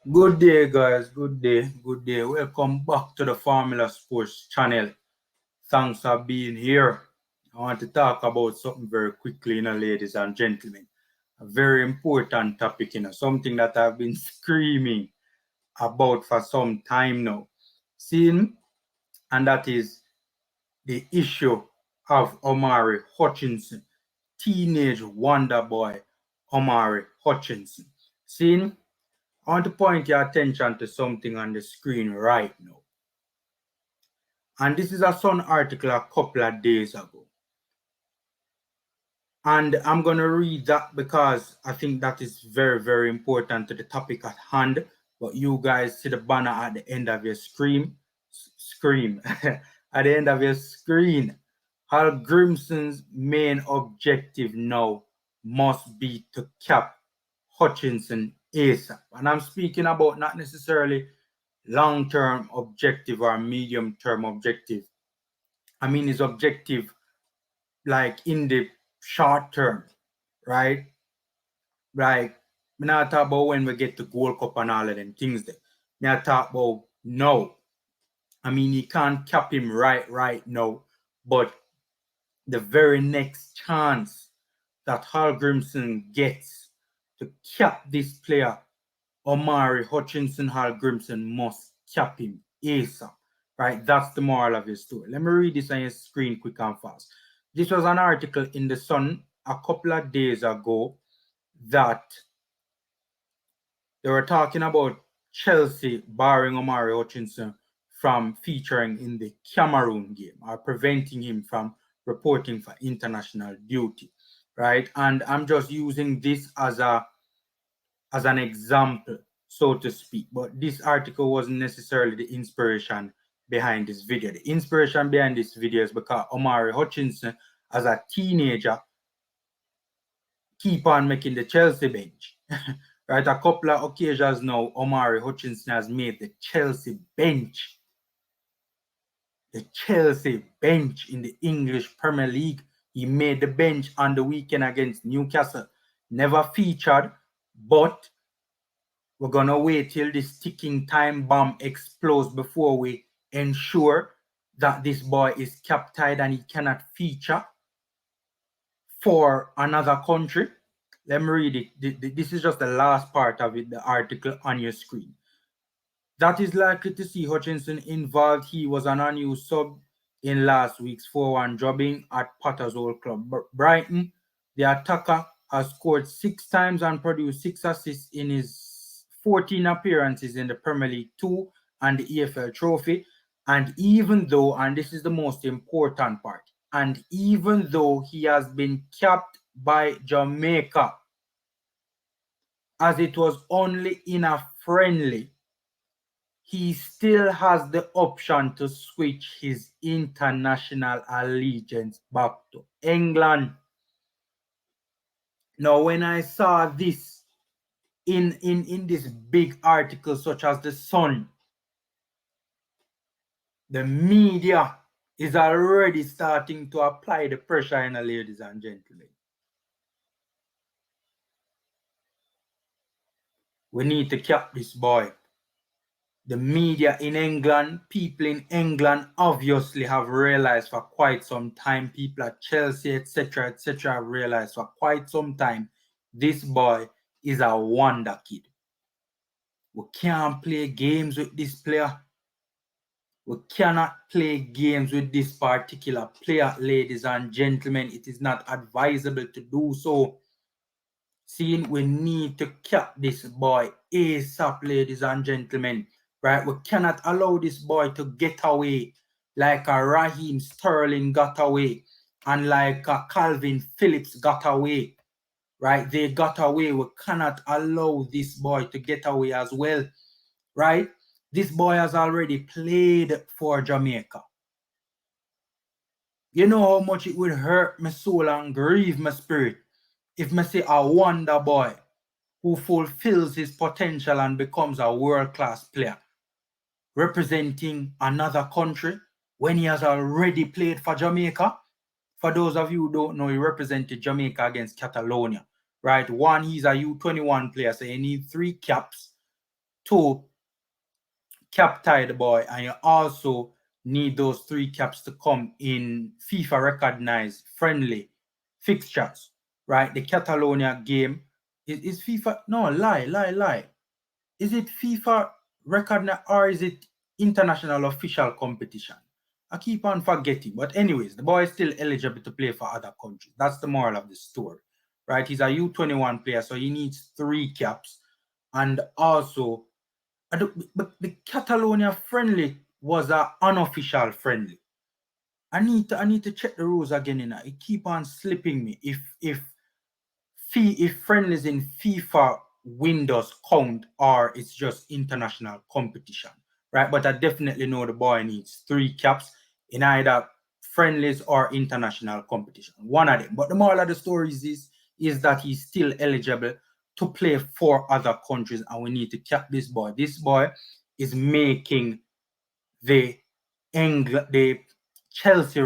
Good day, guys. Good day. Good day. Welcome back to the Formula Sports channel. Thanks for being here. I want to talk about something very quickly, ladies and gentlemen. A very important topic, something that I've been screaming about for some time now. Seeing, and that is the issue of Omari Hutchinson, teenage wonder boy Omari Hutchinson. Seeing, I want to point your attention to something on the screen right now. And this is a Sun article a couple of days ago. And I'm going to read that because I think that is very, very important to the topic at hand. But you guys see the banner at the end of your screen. At the end of your screen. Hallgrimsson's main objective now must be to cap Hutchinson ASAP. And I'm speaking about not necessarily long-term objective or medium-term objective. I mean his objective like in the short term, right? Like, we not talk about when we get to Gold Cup and all of them things there. Me I talk about no. I mean, you can't cap him right now, but the very next chance that Hallgrimsson gets to cap this player, Omari Hutchinson must cap him ASAP. Right? That's the moral of his story. Let me read this on your screen quick and fast. This was an article in the Sun a couple of days ago that they were talking about Chelsea barring Omari Hutchinson from featuring in the Cameroon game or preventing him from reporting for international duty, right? And I'm just using this as an example, so to speak. But this article wasn't necessarily the inspiration behind this video. The inspiration behind this video is because Omari Hutchinson, as a teenager, keep on making the Chelsea bench. Right, a couple of occasions now, Omari Hutchinson has made the Chelsea bench. The Chelsea bench in the English Premier League. He made the bench on the weekend against Newcastle. Never featured, but we're going to wait till this ticking time bomb explodes before we ensure that this boy is captured and he cannot feature for another country. Let me read it. This is just the last part of it, the article on your screen. That is likely to see Hutchinson involved. He was an unused sub in last week's 4-1 jobbing at Potter's Old Club. Brighton, the attacker, has scored 6 times and produced 6 assists in his 14 appearances in the Premier League 2 and the EFL Trophy. And even though, and this is the most important part, and even though he has been capped by Jamaica, as it was only in a friendly, he still has the option to switch his international allegiance back to England. Now, when I saw this in this big article such as The Sun, the media is already starting to apply the pressure, ladies and gentlemen. We need to cap this boy. The media in England, people in England obviously have realized for quite some time, people at Chelsea, etc., have realized for quite some time, this boy is a wonder kid. We can't play games with this player. We cannot play games with this particular player, ladies and gentlemen. It is not advisable to do so. Seeing we need to cap this boy ASAP, ladies and gentlemen. Right? We cannot allow this boy to get away like a Raheem Sterling got away and like a Calvin Phillips got away. Right? They got away. We cannot allow this boy to get away as well. Right? This boy has already played for Jamaica. You know how much it would hurt my soul and grieve my spirit if I say a wonder boy who fulfills his potential and becomes a world-class player representing another country when he has already played for Jamaica. For those of you who don't know, he represented Jamaica against Catalonia, right? One, he's a U21 player, so he needs 3 caps. to cap tie the boy, and you also need those 3 caps to come in FIFA recognized friendly fixtures, right? The Catalonia game is FIFA. No, lie. Is it FIFA recognized or is it international official competition? I keep on forgetting. But anyways, the boy is still eligible to play for other countries. That's the moral of the story, right? He's a U21 player, so he needs 3 caps. And also, but the Catalonia friendly was an unofficial friendly. I need to check the rules again. It keep on slipping me. If friendlies in FIFA windows count or it's just international competition, right? But I definitely know the boy needs 3 caps in either friendlies or international competition, one of them. But the moral of the story is that he's still eligible to play for other countries, and we need to cap this boy. This boy is making the Chelsea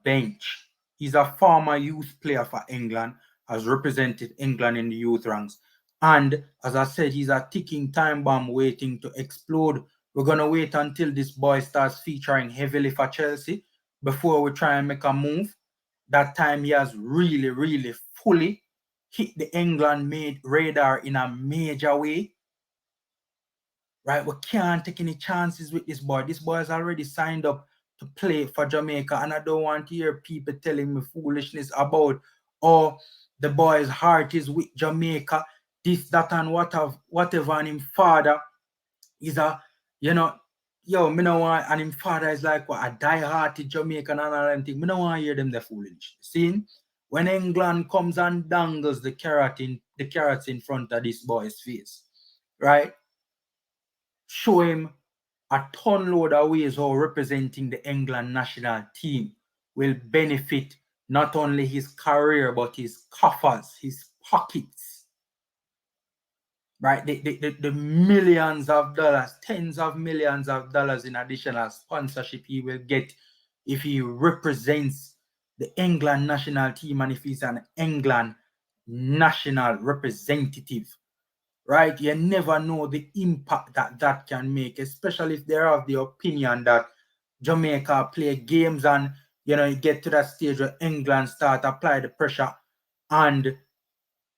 bench. He's a former youth player for England, has represented England in the youth ranks. And as I said, he's a ticking time bomb waiting to explode. We're going to wait until this boy starts featuring heavily for Chelsea before we try and make a move. That time he has really fully hit the England made radar in a major way. Right? We can't take any chances with this boy. This boy has already signed up to play for Jamaica, and I don't want to hear people telling me foolishness about, oh, the boy's heart is with Jamaica, this, that, and whatever, and his father is a, me no want, and his father is like what, a die-hearted Jamaican and all that thing. Me no want to hear them the foolishness. See, when England comes and dangles the carrots in front of this boy's face, right? Show him a ton load of ways how representing the England national team will benefit not only his career, but his coffers, his pockets. Right? The millions of dollars, tens of millions of dollars in additional sponsorship he will get if he represents the England national team and if he's an England national representative. Right? You never know the impact that can make, especially if they're of the opinion that Jamaica play games and, you get to that stage where England start apply the pressure and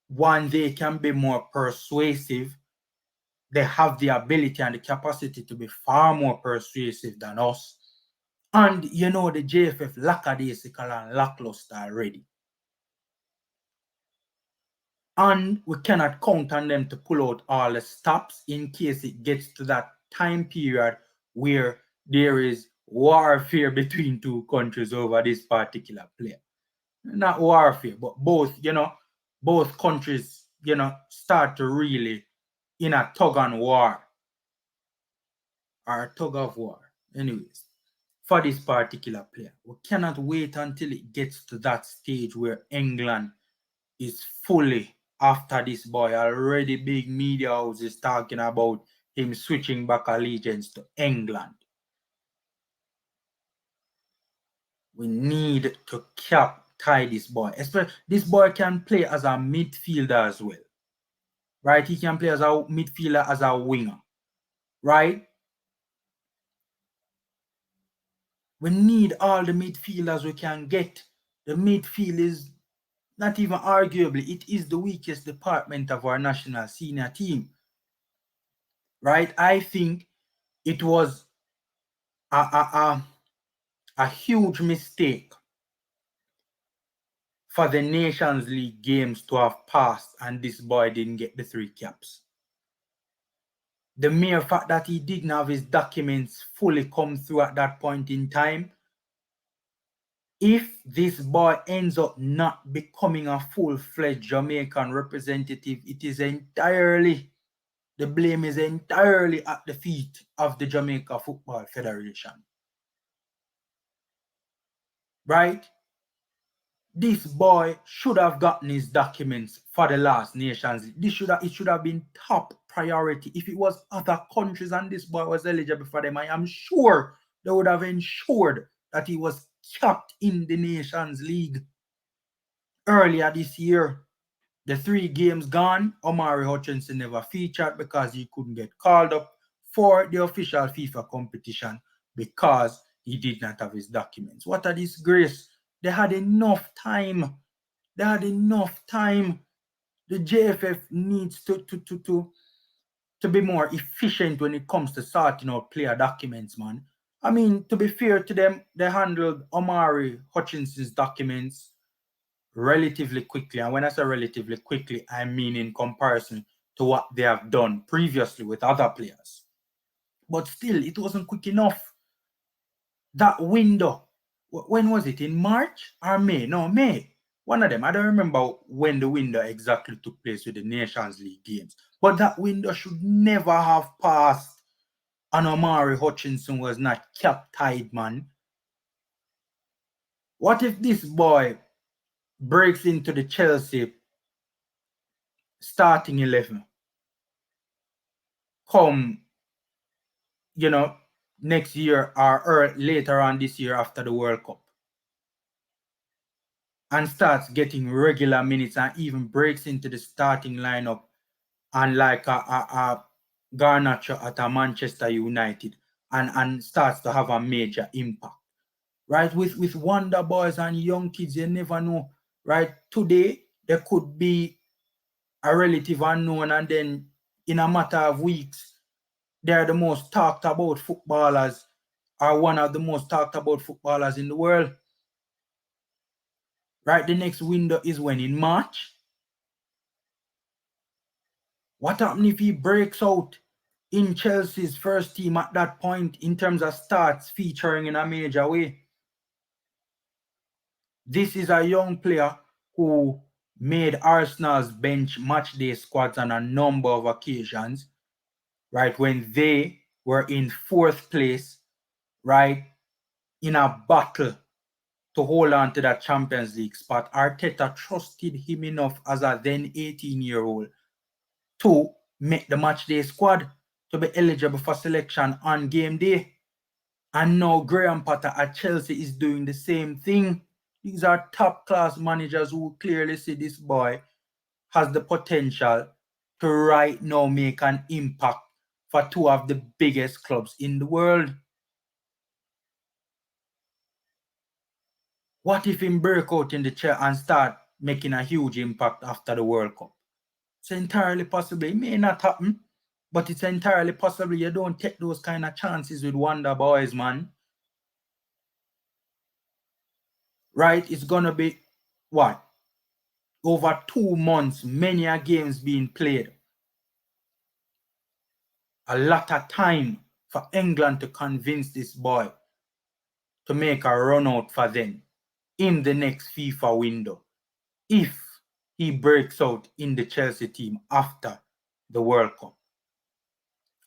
one they can be more persuasive. They have the ability and the capacity to be far more persuasive than us. And, the JFF lackadaisical and lackluster already. And we cannot count on them to pull out all the stops in case it gets to that time period where there is warfare between 2 countries over this particular player. Not warfare, but both countries, start to really in a tug and war or a tug of war. Anyways, for this particular player, we cannot wait until it gets to that stage where England is fully after this boy. Already big media houses talking about him switching back allegiance to England. We need to tie this boy. Especially this boy can play as a midfielder as well. Right? He can play as a midfielder, as a winger. Right? We need all the midfielders we can get. The midfield is not even arguably, it is the weakest department of our national senior team. Right? I think it was a huge mistake for the Nations League games to have passed and this boy didn't get the 3 caps. The mere fact that he didn't have his documents fully come through at that point in time, if this boy ends up not becoming a full-fledged Jamaican representative, it is entirely, the blame is entirely at the feet of the Jamaica Football Federation. Right? This boy should have gotten his documents for the last Nations League. It should have been top priority. If it was other countries and this boy was eligible for them, I am sure they would have ensured that he was capped in the Nations League earlier this year. The 3 games gone, Omari Hutchinson never featured because he couldn't get called up for the official FIFA competition because he did not have his documents. What a disgrace. They had enough time. They had enough time. The JFF needs to be more efficient when it comes to sorting out player documents, man. I mean, to be fair to them, they handled Omari Hutchinson's documents relatively quickly. And when I say relatively quickly, I mean in comparison to what they have done previously with other players. But still, it wasn't quick enough. That window, when was it? In March or May? No, May. One of them. I don't remember when the window exactly took place with the Nations League games. But that window should never have passed. And Omari Hutchinson was not kept tied, man. What if this boy breaks into the Chelsea starting 11 come, next year or later on this year after the World Cup, and starts getting regular minutes and even breaks into the starting lineup and like a Garnacho at a Manchester United and starts to have a major impact, right? With Wonder Boys and young kids, you never know, right? Today, there could be a relative unknown, and then in a matter of weeks, they're the most talked about footballers, are one of the most talked about footballers in the world. Right? The next window is when? In March? What happens if he breaks out in Chelsea's first team at that point in terms of starts featuring in a major way? This is a young player who made Arsenal's bench match day squads on a number of occasions, right? When they were in 4th place, right? In a battle to hold on to that Champions League spot. Arteta trusted him enough as a then 18-year-old to make the match day squad to be eligible for selection on game day. And now Graham Potter at Chelsea is doing the same thing. These are top-class managers who clearly see this boy has the potential to right now make an impact for 2 of the biggest clubs in the world. What if him break out in the chair and start making a huge impact after the World Cup? It's entirely possible. It may not happen, but it's entirely possible. You don't take those kind of chances with Wonder Boys, man. Right? It's going to be, what? Over 2 months, many games being played. A lot of time for England to convince this boy to make a run out for them in the next FIFA window if he breaks out in the Chelsea team after the World Cup.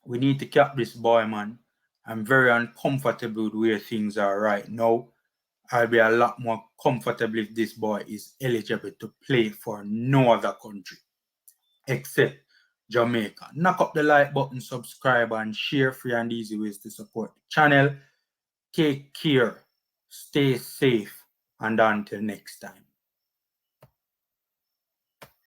We need to cap this boy, man. I'm very uncomfortable with where things are right now. I'll be a lot more comfortable if this boy is eligible to play for no other country except Jamaica. Knock up the like button, subscribe, and share. Free and easy ways to support the channel. Take care, stay safe, and until next time.